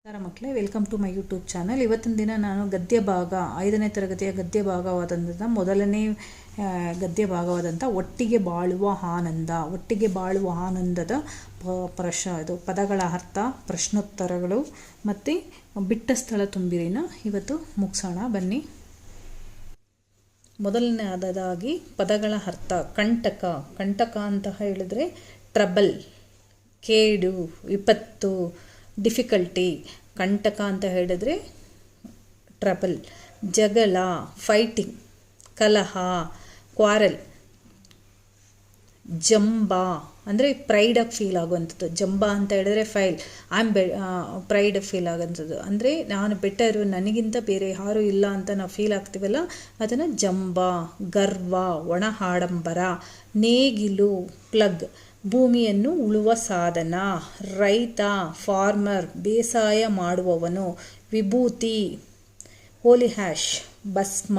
ನಮಸ್ಕಾರ ಮಕ್ಕಳೇ, welcome to my YouTube channel. ಇವತ್ತಿನ ದಿನ ನಾನು ಗದ್ಯ ಭಾಗ 5ನೇ ತರಗತಿಯ ಗದ್ಯ ಭಾಗವಾದಂಥ ಮೊದಲನೇ ಗದ್ಯ ಭಾಗವಾದಂಥ ಒಟ್ಟಿಗೆ ಬಾಳುವ ಆನಂದ. ಒಟ್ಟಿಗೆ ಬಾಳುವ ಆನಂದದ ಇದು ಪದಗಳ ಅರ್ಥ, ಪ್ರಶ್ನೋತ್ತರಗಳು ಮತ್ತು ಬಿಟ್ಟ ಸ್ಥಳ ತುಂಬಿರಿನ ಇವತ್ತು ಮುಗಿಸೋಣ ಬನ್ನಿ. ಮೊದಲನೇದಾಗಿ ಪದಗಳ ಅರ್ಥ. ಕಂಟಕ. ಕಂಟಕ ಅಂತ ಹೇಳಿದ್ರೆ ಟ್ರಬಲ್, ಕೇಡು, ವಿಪತ್ತು, ಡಿಫಿಕಲ್ಟಿ. ಕಂಟಕ ಅಂತ ಹೇಳಿದ್ರೆ ಟ್ರಬಲ್. ಜಗಳ, ಫೈಟಿಂಗ್, ಕಲಹ, ಕ್ವಾರಲ್. ಜಂಬ ಅಂದರೆ ಪ್ರೈಡಾಗಿ ಫೀಲ್ ಆಗುವಂಥದ್ದು. ಜಂಬ ಅಂತ ಹೇಳಿದ್ರೆ ಪ್ರೈಡ್ ಫೀಲ್ ಆಗುವಂಥದ್ದು. ಅಂದರೆ ನಾನು ಬೆಟರು, ನನಗಿಂತ ಬೇರೆ ಯಾರೂ ಇಲ್ಲ ಅಂತ ನಾವು ಫೀಲ್ ಆಗ್ತೀವಲ್ಲ, ಅದನ್ನು ಜಂಬ. ಗರ್ವ, ಒಣ ಆಡಂಬರ. ನೇಗಿಲು, ಪ್ಲಗ್, ಭೂಮಿಯನ್ನು ಉಳುವ ಸಾಧನ. ರೈತ, ಫಾರ್ಮರ್, ಬೇಸಾಯ ಮಾಡುವವನು. ವಿಭೂತಿ, ಹೋಲಿ ಹ್ಯಾಶ್, ಭಸ್ಮ,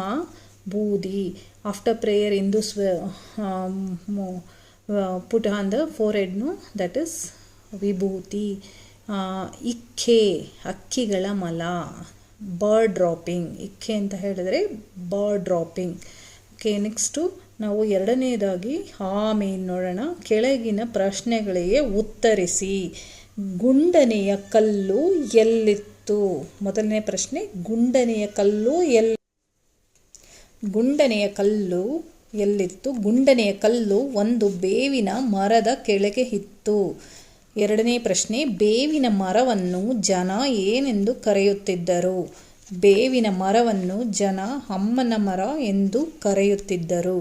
ಬೂದಿ. After prayer Hindus put on the forehead, that is ವಿಭೂತಿ. ಇಕ್ಕೆ, ಹಕ್ಕಿಗಳ ಮಲ. Bird dropping. ಇಕ್ಕೆ ಅಂತ ಹೇಳಿದ್ರೆ ಬರ್ಡ್ ಡ್ರಾಪಿಂಗ್. ಓಕೆ, ನೆಕ್ಸ್ಟು ನಾವು ಎರಡನೇದಾಗಿ ಆಮೇಲೆ ನೋಡೋಣ. ಕೆಳಗಿನ ಪ್ರಶ್ನೆಗಳಿಗೆ ಉತ್ತರಿಸಿ. ಗುಂಡನೆಯ ಕಲ್ಲು ಎಲ್ಲಿತ್ತು? ಮೊದಲನೇ ಪ್ರಶ್ನೆ, ಗುಂಡನೆಯ ಕಲ್ಲು ಎಲ್ಲಿತ್ತು? ಗುಂಡನೆಯ ಕಲ್ಲು ಒಂದು ಬೇವಿನ ಮರದ ಕೆಳಗೆ ಇತ್ತು. ಎರಡನೇ ಪ್ರಶ್ನೆ, ಬೇವಿನ ಮರವನ್ನು ಜನ ಏನೆಂದು ಕರೆಯುತ್ತಿದ್ದರು? ಬೇವಿನ ಮರವನ್ನು ಜನ ಅಮ್ಮನ ಮರ ಎಂದು ಕರೆಯುತ್ತಿದ್ದರು.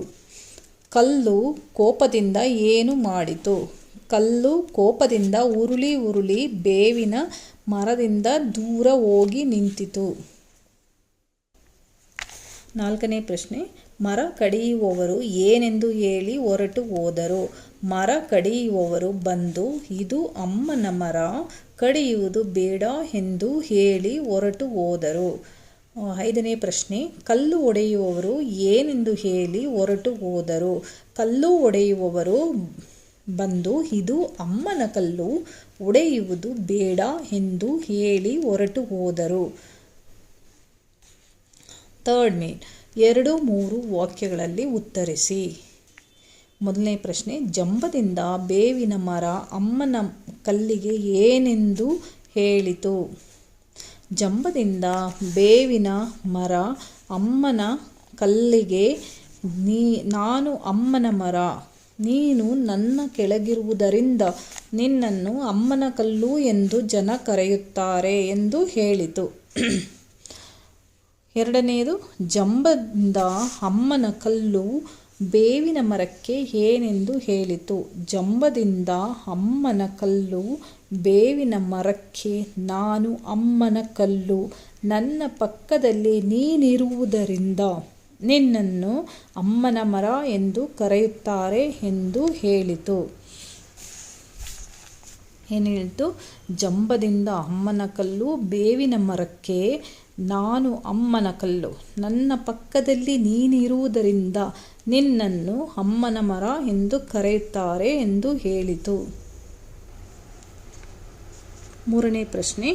ಕಲ್ಲು ಕೋಪದಿಂದ ಏನು ಮಾಡಿತು? ಕಲ್ಲು ಕೋಪದಿಂದ ಉರುಳಿ ಬೇವಿನ ಮರದಿಂದ ದೂರ ಹೋಗಿ ನಿಂತಿತು. ನಾಲ್ಕನೇ ಪ್ರಶ್ನೆ, ಮರ ಕಡಿಯುವವರು ಏನೆಂದು ಹೇಳಿ ಹೊರಟು ಹೋದರು? ಮರ ಕಡಿಯುವವರು ಬಂದು ಇದು ಅಮ್ಮನ ಮರ, ಕಡಿಯುವುದು ಬೇಡ ಎಂದು ಹೇಳಿ ಹೊರಟು ಹೋದರು. ಐದನೇ ಪ್ರಶ್ನೆ, ಕಲ್ಲು ಒಡೆಯುವವರು ಏನೆಂದು ಹೇಳಿ ಹೊರಟು ಹೋದರು? ಕಲ್ಲು ಒಡೆಯುವವರು ಬಂದು ಇದು ಅಮ್ಮನ ಕಲ್ಲು, ಒಡೆಯುವುದು ಬೇಡ ಎಂದು ಹೇಳಿ ಹೊರಟು ಹೋದರು. ಥರ್ಡ್ ಮೇನ್, 2-3 ವಾಕ್ಯಗಳಲ್ಲಿ ಉತ್ತರಿಸಿ. ಮೊದಲನೇ ಪ್ರಶ್ನೆ, ಜಂಬದಿಂದ ಬೇವಿನ ಮರ ಅಮ್ಮನ ಕಲ್ಲಿಗೆ ಏನೆಂದು ಹೇಳಿತು? ಜಂಬದಿಂದ ಬೇವಿನ ಮರ ಅಮ್ಮನ ಕಲ್ಲಿಗೆ, ನಾನು ಅಮ್ಮನ ಮರ, ನೀನು ನನ್ನ ಕೆಳಗಿರುವುದರಿಂದ ನಿನ್ನನ್ನು ಅಮ್ಮನ ಕಲ್ಲು ಎಂದು ಜನ ಕರೆಯುತ್ತಾರೆ ಎಂದು ಹೇಳಿತು. ಎರಡನೆಯದು, ಜಂಬದಿಂದ ಅಮ್ಮನ ಕಲ್ಲು ಬೇವಿನ ಮರಕ್ಕೆ ಏನೆಂದು ಹೇಳಿತು? ಜಂಬದಿಂದ ಅಮ್ಮನ ಕಲ್ಲು ಬೇವಿನ ಮರಕ್ಕೆ, ನಾನು ಅಮ್ಮನ ಕಲ್ಲು, ನನ್ನ ಪಕ್ಕದಲ್ಲಿ ನೀನಿರುವುದರಿಂದ ನಿನ್ನನ್ನು ಅಮ್ಮನ ಮರ ಎಂದು ಕರೆಯುತ್ತಾರೆ ಎಂದು ಹೇಳಿತು. ಏನು ಹೇಳಿತು? ಜಂಬದಿಂದ ಅಮ್ಮನ ಕಲ್ಲು ಬೇವಿನ ಮರಕ್ಕೆ, ನಾನು ಅಮ್ಮನ ಕಲ್ಲು, ನನ್ನ ಪಕ್ಕದಲ್ಲಿ ನೀನಿರುವುದರಿಂದ ನಿನ್ನನ್ನು ಅಮ್ಮನ ಮರ ಎಂದು ಕರೆಯುತ್ತಾರೆ ಎಂದು ಹೇಳಿತು. ಮೂರನೇ ಪ್ರಶ್ನೆ,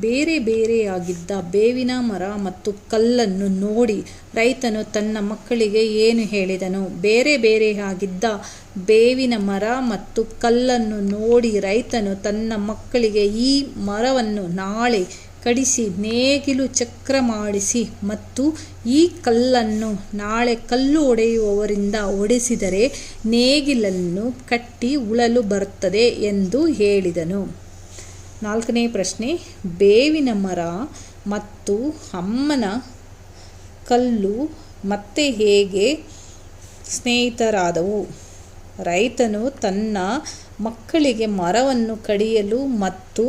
ಬೇರೆ ಬೇರೆಯಾಗಿದ್ದ ಬೇವಿನ ಮರ ಮತ್ತು ಕಲ್ಲನ್ನು ನೋಡಿ ರೈತನು ತನ್ನ ಮಕ್ಕಳಿಗೆ ಏನು ಹೇಳಿದನು? ಬೇರೆ ಬೇರೆಯಾಗಿದ್ದ ಬೇವಿನ ಮರ ಮತ್ತು ಕಲ್ಲನ್ನು ನೋಡಿ ರೈತನು ತನ್ನ ಮಕ್ಕಳಿಗೆ, ಈ ಮರವನ್ನು ನಾಳೆ ಕಡಿಸಿ ನೇಗಿಲು ಚಕ್ರ ಮಾಡಿಸಿ ಮತ್ತು ಈ ಕಲ್ಲನ್ನು ನಾಳೆ ಕಲ್ಲು ಒಡೆಯುವವರಿಂದ ಹೊಡೆಸಿದರೆ ನೇಗಿಲನ್ನು ಕಟ್ಟಿ ಉಳಲು ಬರುತ್ತದೆ ಎಂದು ಹೇಳಿದನು. ನಾಲ್ಕನೇ ಪ್ರಶ್ನೆ, ಬೇವಿನ ಮರ ಮತ್ತು ಅಮ್ಮನ ಕಲ್ಲು ಮತ್ತೆ ಹೇಗೆ ಸ್ನೇಹಿತರಾದವು? ರೈತನು ತನ್ನ ಮಕ್ಕಳಿಗೆ ಮರವನ್ನು ಕಡಿಯಲು ಮತ್ತು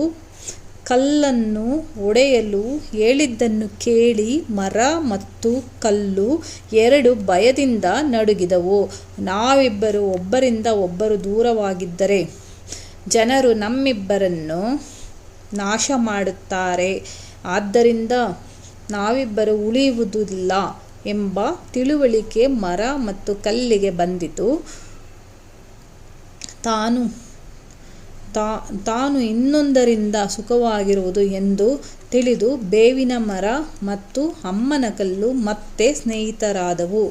ಕಲ್ಲನ್ನು ಒಡೆಯಲು ಹೇಳಿದ್ದನ್ನು ಕೇಳಿ ಮರ ಮತ್ತು ಕಲ್ಲು ಎರಡು ಭಯದಿಂದ ನಡುಗಿದವು. ನಾವಿಬ್ಬರು ಒಬ್ಬರಿಂದ ಒಬ್ಬರು ದೂರವಾಗಿದ್ದರೆ ಜನರು ನಮ್ಮಿಬ್ಬರನ್ನು ನಾಶ ಮಾಡುತ್ತಾರೆ, ಆದ್ದರಿಂದ ನಾವಿಬ್ಬರು ಉಳಿಯುವುದಿಲ್ಲ ಎಂಬ ತಿಳುವಳಿಕೆ ಮರ ಮತ್ತು ಕಲ್ಲಿಗೆ ಬಂದಿತು. ತಾನು ತಾನು ಇನ್ನೊಂದರಿಂದ ಸುಖವಾಗಿರುವುದು ಎಂದು ತಿಳಿದು ಬೇವಿನ ಮರ ಮತ್ತು ಅಮ್ಮನ ಕಲ್ಲು ಮತ್ತೆ ಸ್ನೇಹಿತರಾದವು.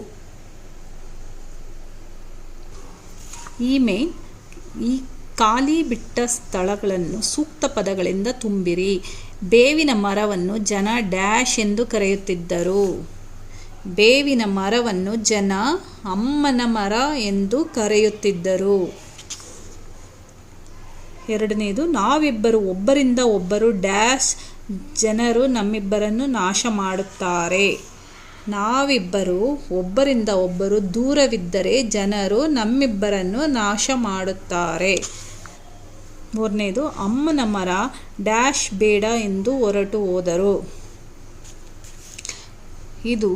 ಈ ಖಾಲಿ ಬಿಟ್ಟ ಸ್ಥಳಗಳನ್ನು ಸೂಕ್ತ ಪದಗಳಿಂದ ತುಂಬಿರಿ. ಬೇವಿನ ಮರವನ್ನು ಜನ ಡ್ಯಾಶ್ ಎಂದು ಕರೆಯುತ್ತಿದ್ದರು. ಬೇವಿನ ಮರವನ್ನು ಜನ ಅಮ್ಮನ ಮರ ಎಂದು ಕರೆಯುತ್ತಿದ್ದರು. ಎರಡನೇದು, ನಾವಿಬ್ಬರು ಒಬ್ಬರಿಂದ ಒಬ್ಬರು ಡ್ಯಾಶ್ ಜನರು ನಮ್ಮಿಬ್ಬರನ್ನು ನಾಶ ಮಾಡುತ್ತಾರೆ. ನಾವಿಬ್ಬರು ಒಬ್ಬರಿಂದ ಒಬ್ಬರು ದೂರವಿದ್ದರೆ ಜನರು ನಮ್ಮಿಬ್ಬರನ್ನು ನಾಶ ಮಾಡುತ್ತಾರೆ. ಮೂರನೇದು, ಅಮ್ಮನ ಮರ ಡ್ಯಾಶ್ ಬೇಡ ಎಂದು ಹೊರಟು ಹೋದರು. ಇದು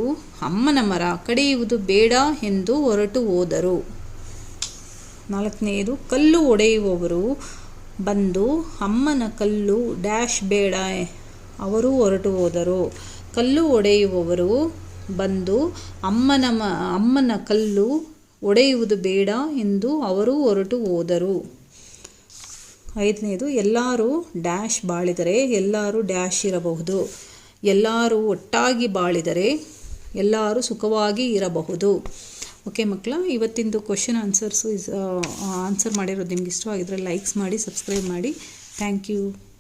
ಅಮ್ಮನ ಮರ, ಕಡಿಯುವುದು ಬೇಡ ಎಂದು ಹೊರಟು ಹೋದರು. ನಾಲ್ಕನೆಯದು, ಕಲ್ಲು ಒಡೆಯುವವರು ಬಂದು ಅಮ್ಮನ ಕಲ್ಲು ಡ್ಯಾಶ್ ಬೇಡ ಅವರು ಹೊರಟು ಹೋದರು. ಕಲ್ಲು ಒಡೆಯುವವರು ಬಂದು ಅಮ್ಮನ ಕಲ್ಲು ಒಡೆಯುವುದು ಬೇಡ ಎಂದು ಅವರು ಹೊರಟು ಹೋದರು. ಐದನೇದು, ಎಲ್ಲರೂ ಡ್ಯಾಶ್ ಬಾಳಿದರೆ ಎಲ್ಲರೂ ಡ್ಯಾಶ್ ಇರಬಹುದು. ಎಲ್ಲರೂ ಒಟ್ಟಾಗಿ ಬಾಳಿದರೆ ಎಲ್ಲರೂ ಸುಖವಾಗಿ ಇರಬಹುದು. ಓಕೆ ಮಕ್ಕಳ, ಇವತ್ತಿಂದು ಕ್ವಶನ್ ಆನ್ಸರ್ ಮಾಡಿರೋದು ನಿಮ್ಗೆ ಇಷ್ಟವಾಗಿದ್ದರೆ ಲೈಕ್ಸ್ ಮಾಡಿ, ಸಬ್ಸ್ಕ್ರೈಬ್ ಮಾಡಿ. Thank you.